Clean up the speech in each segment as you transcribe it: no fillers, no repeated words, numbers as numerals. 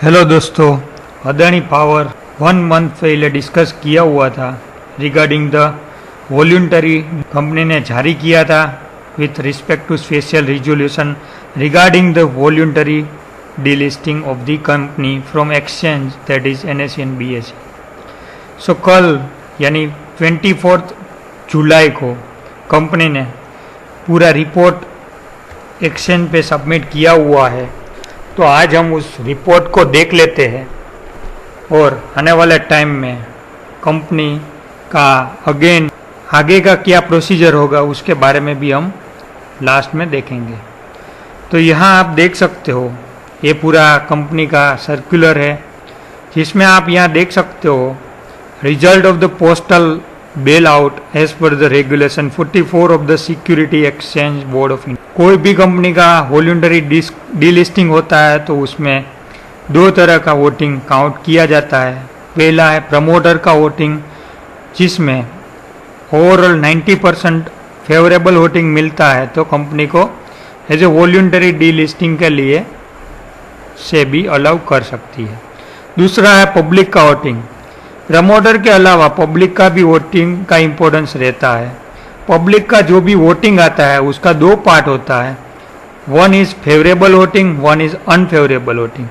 Hello दोस्तों, Adani power 1 month पहले discuss किया हुआ था रिगार्डिंग द वॉल्यूंटरी कंपनी ने जारी किया था with respect to special resolution regarding the voluntary delisting of the company from exchange that is NSE and BSE। So कल यानी 24 जुलाई को कंपनी ने पूरा रिपोर्ट एक्सचेंज पे सबमिट किया हुआ है। तो आज हम उस रिपोर्ट को देख लेते हैं और आने वाले टाइम में कंपनी का अगेन आगे का क्या प्रोसीजर होगा उसके बारे में भी हम लास्ट में देखेंगे। तो यहाँ आप देख सकते हो ये पूरा कंपनी का सर्कुलर है जिसमें आप यहाँ देख सकते हो result of the postal ballot as per the regulation 44 of the security exchange board of India. कोई भी कंपनी का वॉल्यूंटरी डीलिस्टिंग होता है तो उसमें दो तरह का वोटिंग काउंट किया जाता है। पहला है प्रमोटर का वोटिंग जिसमें ओवरऑल 90% फेवरेबल वोटिंग मिलता है तो कंपनी को एज ए वॉल्यूंटरी डीलिस्टिंग के लिए से भी अलाउ कर सकती है। दूसरा है पब्लिक का वोटिंग। प्रमोटर के अलावा पब्लिक का भी वोटिंग का इम्पोर्टेंस रहता है। पब्लिक का जो भी वोटिंग आता है उसका दो पार्ट होता है, one is favourable voting, one is unfavourable voting.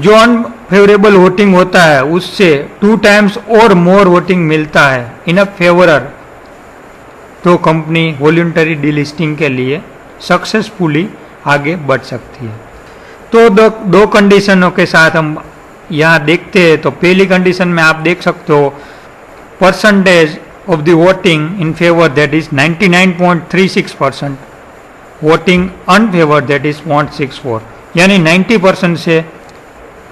जो अनफेवरेबल वोटिंग होता है उससे 2 टाइम्स और मोर वोटिंग मिलता है इन अ फेवरर, तो कंपनी वॉल्यूंटरी डीलिस्टिंग के लिए सक्सेसफुली आगे बढ़ सकती है। तो दो कंडीशनों के साथ हम यहाँ देखते हैं। तो पहली कंडीशन में आप देख सकते हो percentage of the voting in favour that is 99.36%, voting unfavour that is 0.64, यानी 90% से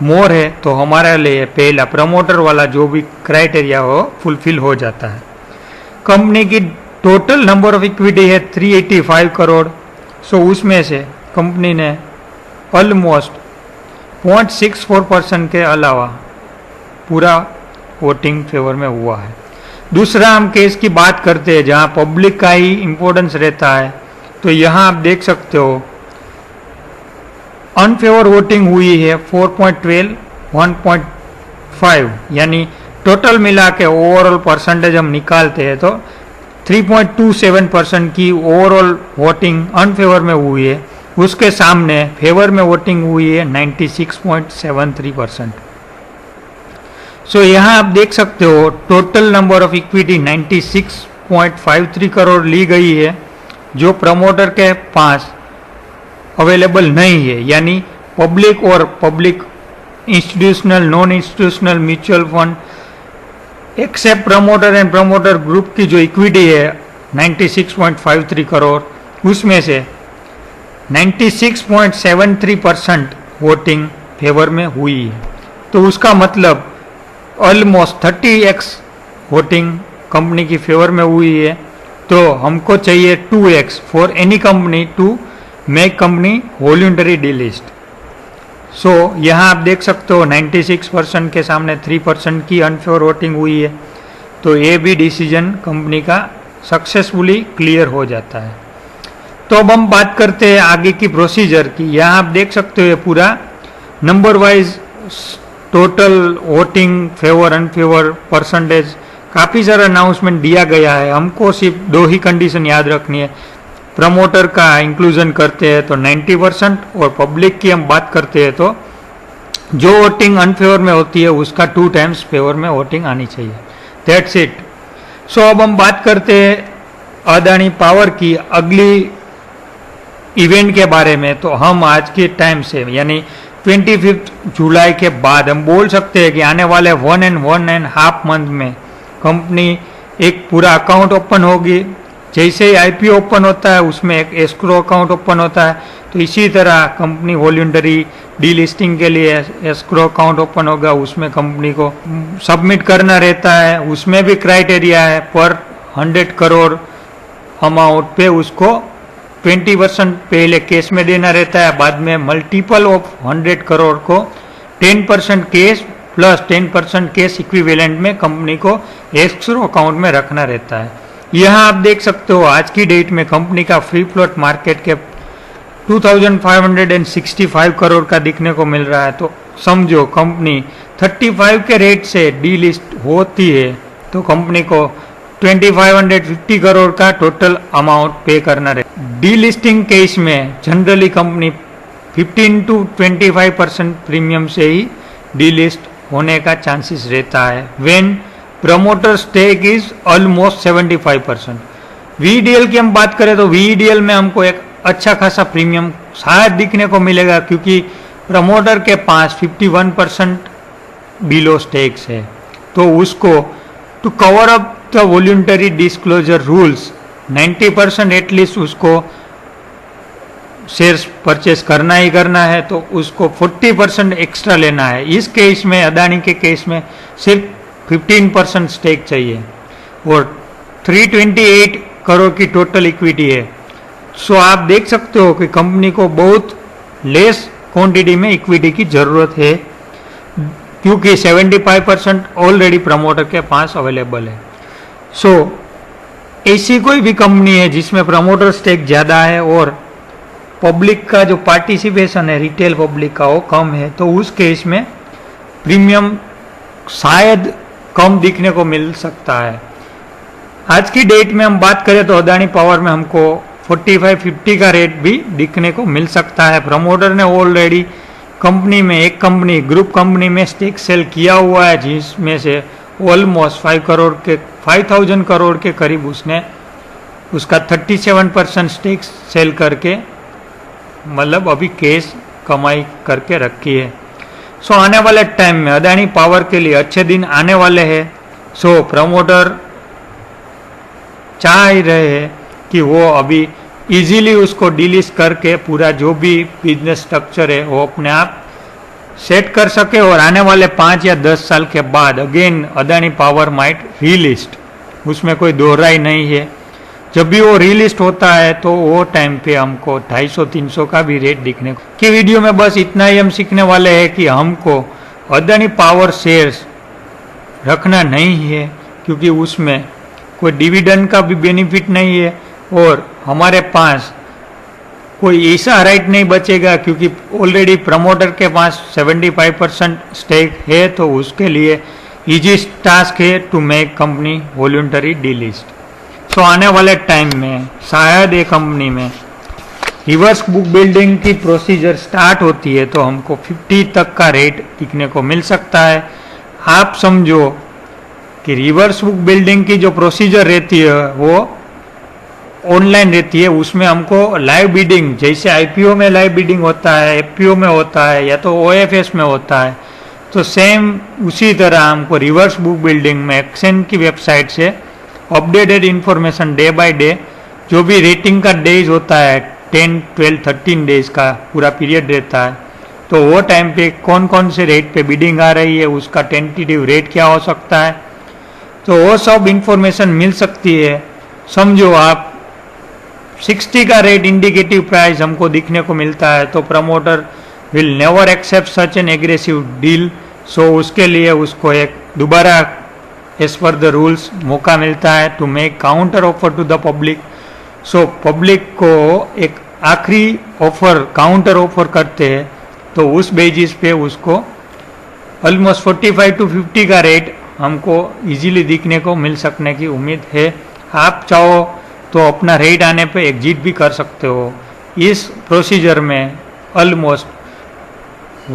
मोर है तो हमारे लिए पहला प्रमोटर वाला जो भी क्राइटेरिया हो फुलफिल हो जाता है। कंपनी की टोटल नंबर ऑफ इक्विटी है 385 करोड़। सो उसमें से कंपनी ने ऑलमोस्ट 0.64% के अलावा पूरा वोटिंग फेवर में हुआ है। दूसरा हम केस की बात करते हैं जहां पब्लिक का ही इंपॉर्टेंस रहता है। तो यहां आप देख सकते हो अनफेवर वोटिंग हुई है 4.12, 1.5, यानी टोटल मिला के ओवरऑल परसेंटेज हम निकालते हैं तो 3.27% की ओवरऑल वोटिंग अनफेवर में हुई है। उसके सामने फेवर में वोटिंग हुई है 96.73%। सो यहाँ आप देख सकते हो total number of equity 96.53 crore ली गई है जो प्रमोटर के पास अवेलेबल नहीं है, यानी पब्लिक और public institutional, non institutional mutual fund except promoter and promoter group की जो इक्विटी है 96.53 करोड़, उसमें से 96.73% वोटिंग फेवर में हुई है। तो उसका मतलब ऑलमोस्ट 30x वोटिंग कंपनी की फेवर में हुई है। तो हमको चाहिए 2x for any company to make company voluntary delist. So यहाँ आप देख सकते हो 96% के सामने 3% की अनफेवर वोटिंग हुई है। तो ये भी डिसीजन कंपनी का सक्सेसफुली क्लियर हो जाता है। तो अब हम बात करते हैं आगे की प्रोसीजर की। यहाँ आप देख सकते हो ये पूरा number wise total voting favour unfavour percentage काफ़ी सारा अनाउंसमेंट दिया गया है। हमको सिर्फ 2 ही कंडीशन याद रखनी है। प्रमोटर का इंक्लूजन करते हैं तो 90% और पब्लिक की हम बात करते हैं तो जो वोटिंग अनफेवर में होती है उसका 2 टाइम्स फेवर में वोटिंग आनी चाहिए। That's it. सो अब हम बात करते हैं अदानी पावर की अगली इवेंट के बारे में। तो हम आज के टाइम से यानी 25 जुलाई के बाद हम बोल सकते हैं कि आने वाले 1.5 मंथ में कंपनी एक पूरा अकाउंट ओपन होगी। जैसे ही IPO ओपन होता है उसमें एक एस्क्रो अकाउंट ओपन होता है, तो इसी तरह कंपनी वॉल्यूंटरी डीलिस्टिंग के लिए एस्क्रो अकाउंट ओपन होगा। उसमें कंपनी को सबमिट करना रहता है, उसमें भी क्राइटेरिया है पर 100 करोड़ अमाउंट पे उसको 20% पहले कैश में देना रहता है, बाद में मल्टीपल ऑफ 100 करोड़ को 10% कैश प्लस 10% कैश इक्विवेलेंट में कंपनी को एस्क्रो अकाउंट में रखना रहता है। यहाँ आप देख सकते हो आज की डेट में कंपनी का free float market cap 2565 crore का दिखने को मिल रहा है। तो समझो कंपनी 35 के रेट से डीलिस्ट होती है तो कंपनी को 2550 करोड़ का टोटल अमाउंट पे करना रहेगा। डीलिस्टिंग केस में जनरली कंपनी 15 to 25% प्रीमियम से ही डीलिस्ट होने का चांसेस रहता है when promoter stake is almost 75%। VDL की हम बात करें तो वीडीएल में हमको एक अच्छा खासा प्रीमियम शायद दिखने को मिलेगा क्योंकि प्रमोटर के पास 51% बिलो स्टेक्स है, तो उसको to cover up the voluntary disclosure rules 90% at least उसको शेयर्स परचेस करना ही करना है, तो उसको 40% एक्स्ट्रा लेना है। इस केस में अदानी के केस में सिर्फ 15% स्टेक चाहिए और 328 करोड़ की टोटल इक्विटी है। सो आप देख सकते हो कि कंपनी को बहुत लेस क्वांटिटी में इक्विटी की जरूरत है क्योंकि 75% ऑलरेडी प्रमोटर के पास अवेलेबल है। सो ऐसी कोई भी कंपनी है जिसमें प्रमोटर स्टेक ज़्यादा है और पब्लिक का जो पार्टिसिपेशन है रिटेल पब्लिक का वो कम है, तो उस केस में प्रीमियम शायद कम दिखने को मिल सकता है। आज की डेट में हम बात करें तो अदानी पावर में हमको 45-50 का रेट भी दिखने को मिल सकता है। प्रमोटर ने ऑलरेडी कंपनी में एक कंपनी ग्रुप कंपनी में स्टेक सेल किया हुआ है जिसमें से ऑलमोस्ट 5,000 करोड़ के करीब उसने उसका 37% स्टेक सेल करके मतलब अभी केस कमाई करके रखी है। सो आने वाले टाइम में अदानी पावर के लिए अच्छे दिन आने वाले हैं। सो प्रमोटर चाह ही रहे हैं कि वो अभी इजीली उसको डीलिस्ट करके पूरा जो भी बिजनेस स्ट्रक्चर है वो अपने आप सेट कर सके और आने वाले 5 या 10 साल के बाद अगेन अदानी पावर माइट रीलिस्ट, उसमें कोई दोहराई नहीं है। जब भी वो रीलिस्ट होता है तो वो टाइम पे हमको 250-300 का भी रेट दिखने को। कि वीडियो में बस इतना ही हम सीखने वाले हैं कि हमको अदानी पावर शेयर्स रखना नहीं है क्योंकि उसमें कोई डिविडेंड का भी बेनिफिट नहीं है और हमारे पास कोई ऐसा राइट नहीं बचेगा क्योंकि ऑलरेडी प्रमोटर के पास 75% स्टेक है, तो उसके लिए इजी टास्क है to make company voluntary delist. तो आने वाले टाइम में शायद ये कंपनी में रिवर्स बुक बिल्डिंग की प्रोसीजर स्टार्ट होती है तो हमको 50 तक का रेट दिखने को मिल सकता है। आप समझो कि रिवर्स बुक बिल्डिंग की जो प्रोसीजर रहती है वो ऑनलाइन रहती है, उसमें हमको लाइव बिडिंग जैसे आईपीओ में लाइव बिडिंग होता है, एफपीओ में होता है या तो ओएफएस में होता है, तो सेम उसी तरह हमको रिवर्स बुक बिल्डिंग में एक्सचेंज की वेबसाइट से updated information day by day जो भी रेटिंग का डेज होता है 10, 12, 13 डेज का पूरा पीरियड रहता है, तो वो टाइम पे कौन कौन से रेट पे बिडिंग आ रही है, उसका टेंटेटिव रेट क्या हो सकता है, तो वो सब इंफॉर्मेशन मिल सकती है। समझो आप 60 का रेट इंडिकेटिव प्राइस हमको दिखने को मिलता है तो promoter will never accept such an aggressive deal. So उसके लिए उसको एक दोबारा एज पर द रूल्स मौका मिलता है to make counter offer to the public. So public को एक आखिरी ऑफर काउंटर ऑफर करते हैं तो उस बेसिस पे उसको ऑलमोस्ट 45 to 50 का रेट हमको इजीली दिखने को मिल सकने की उम्मीद है। आप चाहो तो अपना रेट आने पे एग्जिट भी कर सकते हो। इस प्रोसीजर में ऑलमोस्ट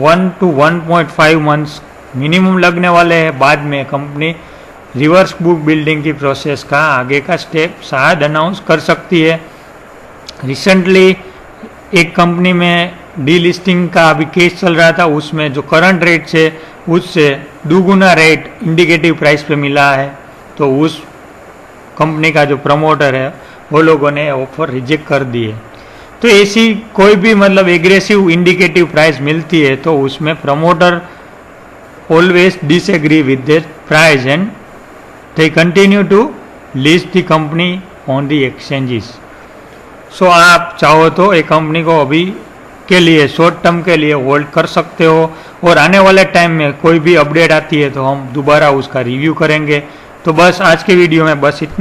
1 to 1.5 मंथ्स मिनिमम लगने वाले हैं। बाद में कंपनी रिवर्स बुक बिल्डिंग की प्रोसेस का आगे का स्टेप शायद अनाउंस कर सकती है। रिसेंटली एक कंपनी में डीलिस्टिंग का अभी केस चल रहा था, उसमें जो करंट रेट से उससे दुगुना रेट इंडिकेटिव प्राइस पे मिला है, तो उस कंपनी का जो प्रमोटर है वो लोगों ने ऑफर रिजेक्ट कर दी है। तो ऐसी कोई भी मतलब एग्रेसिव इंडिकेटिव प्राइस मिलती है तो उसमें promoter always disagree with the price and they continue to list the company on the exchanges. So आप चाहो तो एक कंपनी को अभी के लिए शॉर्ट टर्म के लिए होल्ड कर सकते हो और आने वाले टाइम में कोई भी अपडेट आती है तो हम दोबारा उसका रिव्यू करेंगे। तो बस आज के वीडियो में बस इतना।